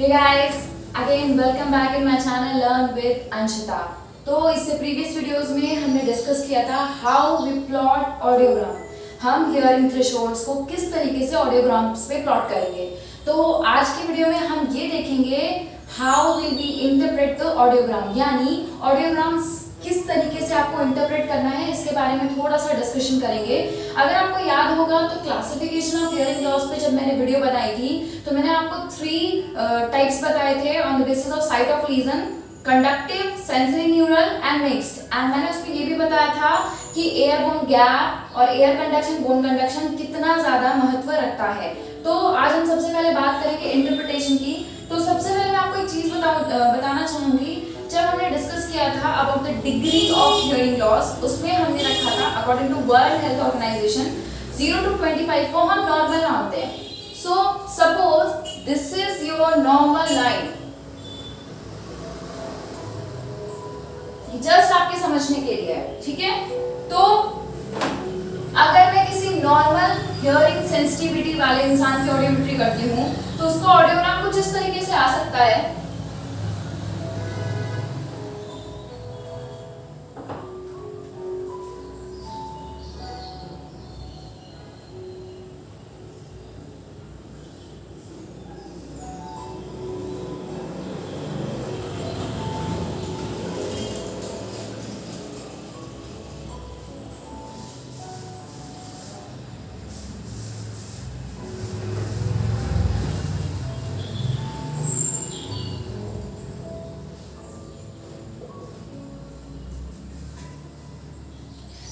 Hey guys, again welcome back in my channel Learn with Anshita। तो इससे previous videos में हमने discuss किया था हाउ वी प्लॉट ऑडियोग्राम। हम हियरिंग थ्रेशोल्ड्स को किस तरीके से ऑडियोग्राम्स पे प्लॉट करेंगे। तो आज की वीडियो में हम ये देखेंगे how will we interpret the audiogram, यानी ऑडियोग्राम्स किस तरीके से आपको इंटरप्रेट करना है, इसके बारे में थोड़ा सा डिस्कशन करेंगे। अगर आपको याद होगा तो क्लासिफिकेशन ऑफ हियरिंग लॉस पे जब मैंने वीडियो बनाई थी तो मैंने आपको 3 टाइप्स बताए थे on the basis of site of region, conductive, sensory neural and mixed. And मैंने उसमें ये भी बताया था कि एयर बोन गैप और एयर कंडक्शन, बोन कंडक्शन कितना ज्यादा महत्व रखता है। तो आज हम सबसे पहले बात करेंगे इंटरप्रिटेशन की। तो सबसे पहले मैं आपको एक चीज बताना चाहूंगी। जब हमने डिस्कस किया था about the degree of hearing loss, उसमें हमने रखा था according to World Health Organization 0 to 25 को हम नॉर्मल मानते हैं। So suppose this is your normal line, just आपके समझने के लिए है, ठीक है। तो अगर मैं किसी नॉर्मल हियरिंग सेंसिटिविटी वाले इंसान की ऑडियोमेट्री करती हूँ तो उसका ऑडियोग्राम कुछ इस तरीके से आ सकता है।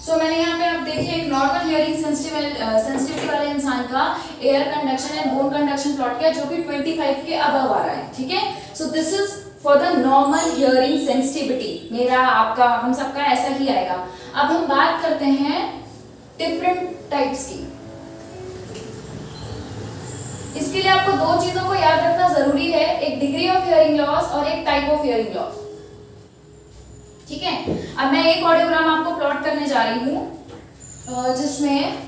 तो मैंने यहाँ पे आप देखिए एक नॉर्मल हियरिंग सेंसिटिविटी वाले इंसान का air conduction and bone conduction plot किया जो कि 25 के अबव आ रहा है, ठीक है। So this is for the normal hearing sensitivity. मेरा, आपका, हम सबका ऐसा ही आएगा। अब हम बात करते हैं डिफरेंट टाइप्स की। इसके लिए आपको 2 चीजों को याद रखना जरूरी है, एक डिग्री ऑफ हियरिंग लॉस और एक टाइप ऑफ हियरिंग लॉस, ठीक है। अब मैं एक ऑडियोग्राम आपको प्लॉट करने जा रही हूं जिसमें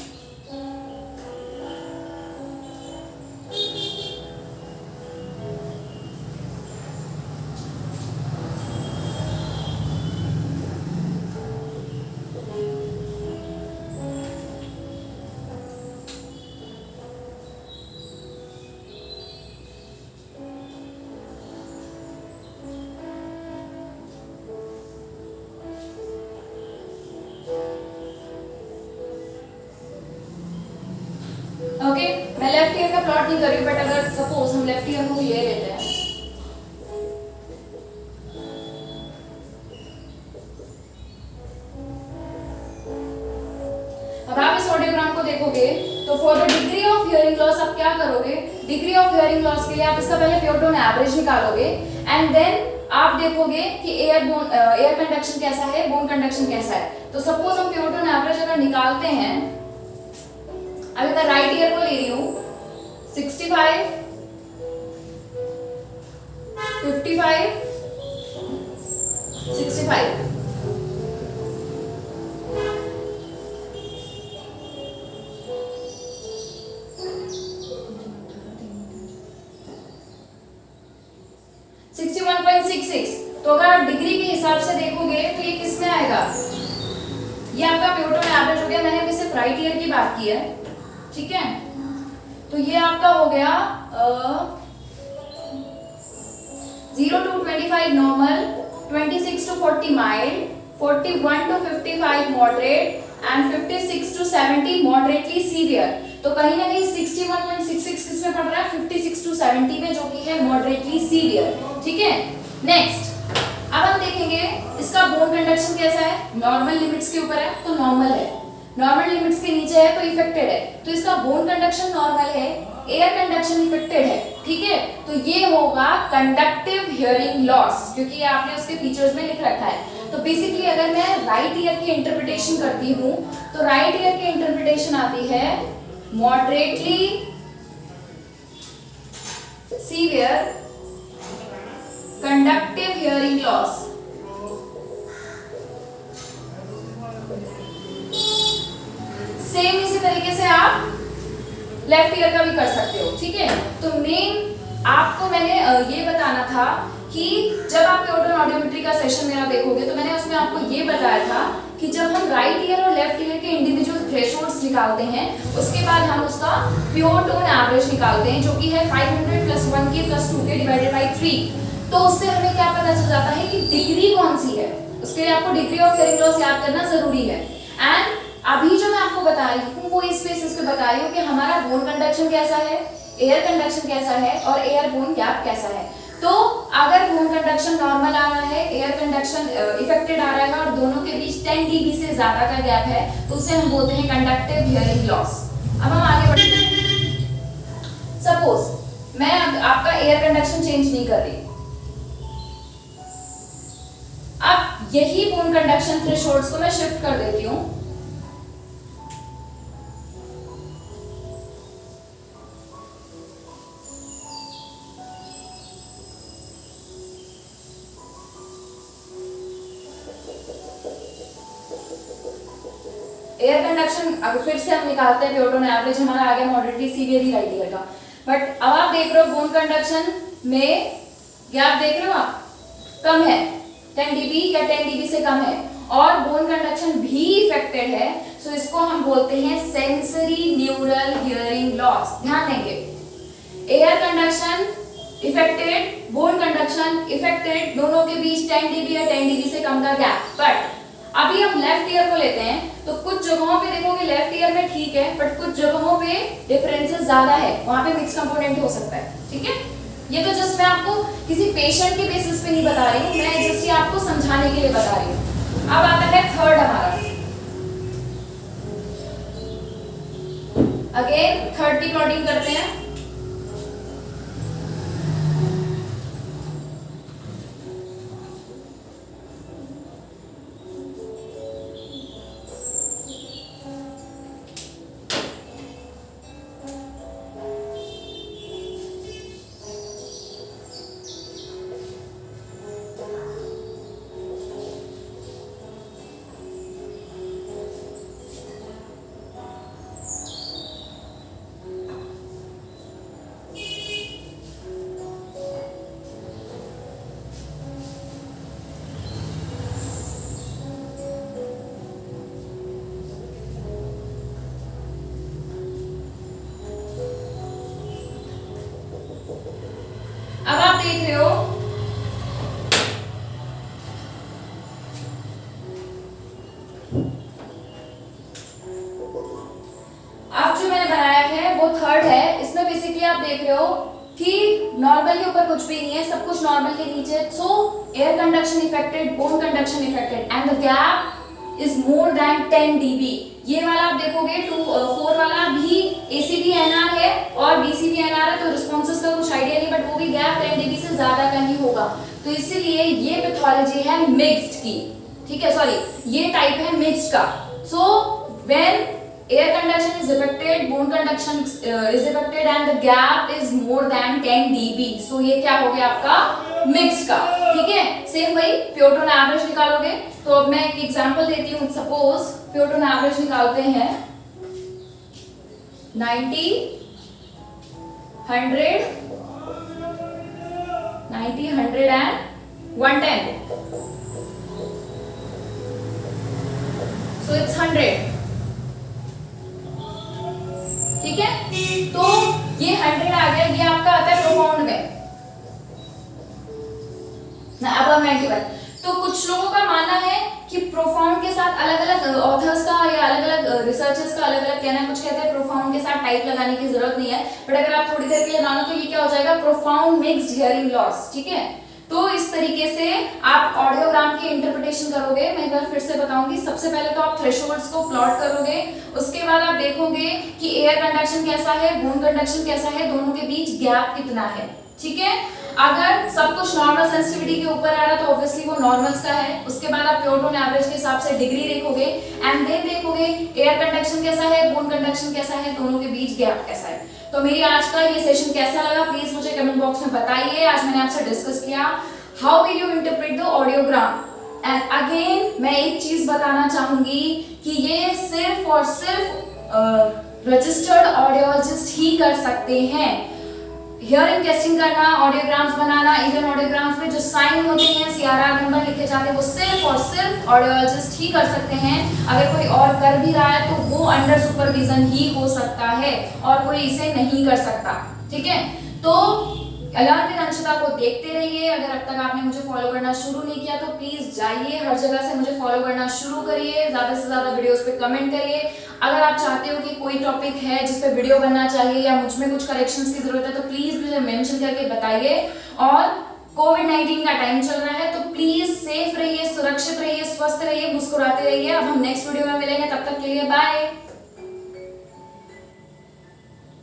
ओके, मैं लेफ्ट ईयर का प्लॉट नहीं कर रही, बट अगर सपोज हम लेफ्ट ईयर को ले लेते हैं, अब आप इस ऑडियोग्राम को देखोगे तो for the degree of hearing loss आप क्या करोगे, डिग्री ऑफ हियरिंग लॉस के लिए आप इसका पहले प्योर टोन एवरेज निकालोगे एंड देन आप देखोगे कि एयर कंडक्शन कैसा है, बोन कंडक्शन कैसा है। तो सपोज हम प्योर टोन एवरेज अगर निकालते हैं, अभी मैं राइट ईयर को ले रही हूं 65, 55, 65। तो अगर आप डिग्री के हिसाब से देखोगे तो ये किस में आएगा, ये आपका प्योर टोन एवरेज हो गया। मैंने अभी सिर्फ राइट ईयर की बात की है, ठीक है। तो ये आपका हो गया 0 to 25 normal, 26 to 40 mild, 41 to 55 moderate and 56 to 70 moderately severe. तो कहीं ना कहीं 61.66 किस में पड़ रहा है, 56 to 70 में, जो कि है मॉडरेटली सीवियर, ठीक है। नेक्स्ट अब हम देखेंगे इसका बोन कंडक्शन कैसा है, नॉर्मल लिमिट्स के ऊपर है तो नॉर्मल है, नॉर्मल लिमिट्स के नीचे है तो इफेक्टेड है। तो इसका बोन कंडक्शन नॉर्मल है, एयर कंडक्शन इफेक्टेड है, ठीक है। तो ये होगा कंडक्टिव हियरिंग लॉस, क्योंकि आपने उसके फीचर्स में लिख रखा है। तो बेसिकली अगर मैं राइट ईयर की इंटरप्रिटेशन करती हूँ तो राइट ईयर की इंटरप्रिटेशन आती है moderately severe conductive hearing loss. Same इसी तरीके से आप लेफ्ट ईयर का भी कर सकते हो, ठीक है। तो मेन आपको मैंने ये बताना था कि जब आप प्योटोन ऑडियोमेट्री का सेशन मेरा देखोगे तो मैंने उसमें आपको ये बताया था कि जब हम राइट ईयर और लेफ्ट ईयर के इंडिविजुअल थ्रेशोल्ड्स निकालते हैं उसके बाद हम उसका प्योर टोन एवरेज निकालते हैं जो कि है 500 plus 1k plus 2k divided by 3। तो उससे हमें क्या पता चल जाता है कि डिग्री कौन सी है। उसके लिए आपको डिग्री ऑफ हियरिंग लॉस याद करना जरूरी है। एंड अभी जो मैं आपको बता रही हूँ वो इस बेसिस पे बता रही हूँ कि हमारा बोन कंडक्शन कैसा है, एयर कंडक्शन कैसा है और एयर बोन गैप कैसा है। तो अगर बोन कंडक्शन नॉर्मल आ रहा है, एयर कंडक्शन इफेक्टेड आ रहा है और दोनों के बीच 10 dB से ज्यादा का गैप है तो उसे हम बोलते हैं कंडक्टिव हियरिंग लॉस। अब हम आगे बढ़ते हैं। सपोज मैं आपका एयर कंडक्शन चेंज नहीं कर रही, अब यही बोन कंडक्शन थ्रेशोल्ड्स को मैं शिफ्ट कर देती हूँ। एयर कंडक्शन अब फिर से हम निकालते हैं प्योटोन एवरेज, हमारा आ गया मॉडरेटली सीवियरली राइट ईयर का। बट अब आप देख रहे हो बोन कंडक्शन में गैप देख रहे हो आप कम है 10 dB या 10 dB से कम है और बोन कंडक्शन भी इफेक्टेड है। सो इसको हम बोलते हैं सेंसरी न्यूरल हियरिंग लॉस। ध्यान देंगे, air conduction affected, bone conduction affected, दोनों के बीच 10 dB या 10 dB से कम का गैप। बट अभी हम लेफ्ट ईयर को लेते हैं तो कुछ जगहों पे देखोगे लेफ्ट ईयर में ठीक है बट कुछ जगहों पे डिफरेंसेस ज्यादा है, वहां पे मिक्स कंपोनेंट हो सकता है। ठीक है, ये तो जस्ट मैं आपको किसी पेशेंट के बेसिस पे नहीं बता रही हूँ, मैं जस्ट ये आपको समझाने के लिए बता रही हूँ। अब आता है थर्ड हमारा, अगेन थर्ड की प्लॉटिंग करते हैं। अब आप देख रहे हो अब जो मैंने बनाया है वो थर्ड है। इसमें बेसिकली आप देख रहे हो कि नॉर्मल के ऊपर कुछ भी नहीं है, सब कुछ नॉर्मल के नीचे। सो air conduction affected, bone conduction affected and the gap is more than 10 dB। ये वाला आप देखोगे 4 वाला भी ACB NR है और BCB NR है तो रिस्पॉन्सेस का कुछ आइडिया नहीं, बट वो भी गैप 10 dB से ज्यादा का ही होगा। तो इसीलिए ये पैथोलॉजी है मिक्स्ड की। ठीक है, सॉरी ये टाइप है मिक्स्ड का। So when air conduction is affected, bone conduction is affected and the gap is more than 10 dB. So ये क्या हो गया आपका मिक्स का। ठीक है, सेम वही प्योटोन एवरेज निकालोगे। तो अब मैं एक एग्जांपल देती हूँ। सपोज प्योटोन एवरेज निकालते हैं 90, 100, 90, 100 and 110. So it's 100. ठीक है, तो ये 100 आ गया, ये आपका आता है प्रोफाउंड में ना, अब 91। तो कुछ लोगों का मानना है कि प्रोफाउंड के साथ अलग अलग ऑथर्स का या अलग अलग रिसर्चर्स का अलग अलग कहना है। कुछ कहते हैं प्रोफाउंड के साथ टाइप लगाने की जरूरत नहीं है, बट अगर आप थोड़ी देर के लिए मानो तो ये क्या हो जाएगा प्रोफाउंड मिक्स्ड हियरिंग लॉस। ठीक है, तो इस तरीके से आप ऑडियोग्राम की इंटरप्रिटेशन करोगे। मैं एक बार फिर से बताऊंगी। सबसे पहले तो आप थ्रेशोल्ड्स को प्लॉट करोगे, उसके बाद आप देखोगे कि एयर कंडक्शन कैसा है, बोन कंडक्शन कैसा है, दोनों के बीच गैप कितना है। ठीक है, अगर सब कुछ नॉर्मल सेंसिटिविटी के ऊपर आ रहा है तो ऑब्वियसली वो नॉर्मल्स का है। उसके बाद आप प्योटोन एवरेज के हिसाब से डिग्री देखोगे एंड देन देखोगे एयर कंडक्शन कैसा है, बोन कंडक्शन कैसा है, दोनों के बीच गैप कैसा है। तो मेरी आज का ये सेशन कैसा लगा प्लीज मुझे कमेंट बॉक्स में बताइए। आज मैंने आपसे डिस्कस किया how will you interpret the audiogram. And again मैं एक चीज बताना चाहूंगी कि ये सिर्फ और सिर्फ रजिस्टर्ड ऑडियोलॉजिस्ट ही कर सकते हैं। हियरिंग टेस्टिंग करना, ऑडियोग्राम्स बनाना, इवन ऑडियोग्राम्स में जो साइन होते हैं, CRR नंबर लिखे जाते हैं, वो सिर्फ और सिर्फ ऑडियोलॉजिस्ट ही कर सकते हैं। अगर कोई और कर भी रहा है तो वो अंडर सुपरविजन ही हो सकता है और कोई इसे नहीं कर सकता। ठीक है, तो लर्न विद अंशिता को देखते रहिए। अगर अब तक आपने मुझे फॉलो करना शुरू नहीं किया तो प्लीज जाइए, हर जगह से मुझे फॉलो करना शुरू करिए, ज्यादा से ज्यादा वीडियोस पे कमेंट करिए। अगर आप चाहते हो कि कोई टॉपिक है जिस पे वीडियो बनना चाहिए या मुझ में कुछ करेक्शंस की जरूरत है तो प्लीज मुझे मेंशन करके बताइए। और कोविड-19 का टाइम चल रहा है तो प्लीज सेफ रहिए, सुरक्षित रहिए, स्वस्थ रहिए, मुस्कुराते रहिए। अब हम नेक्स्ट वीडियो में मिलेंगे, तब तक के लिए बाय।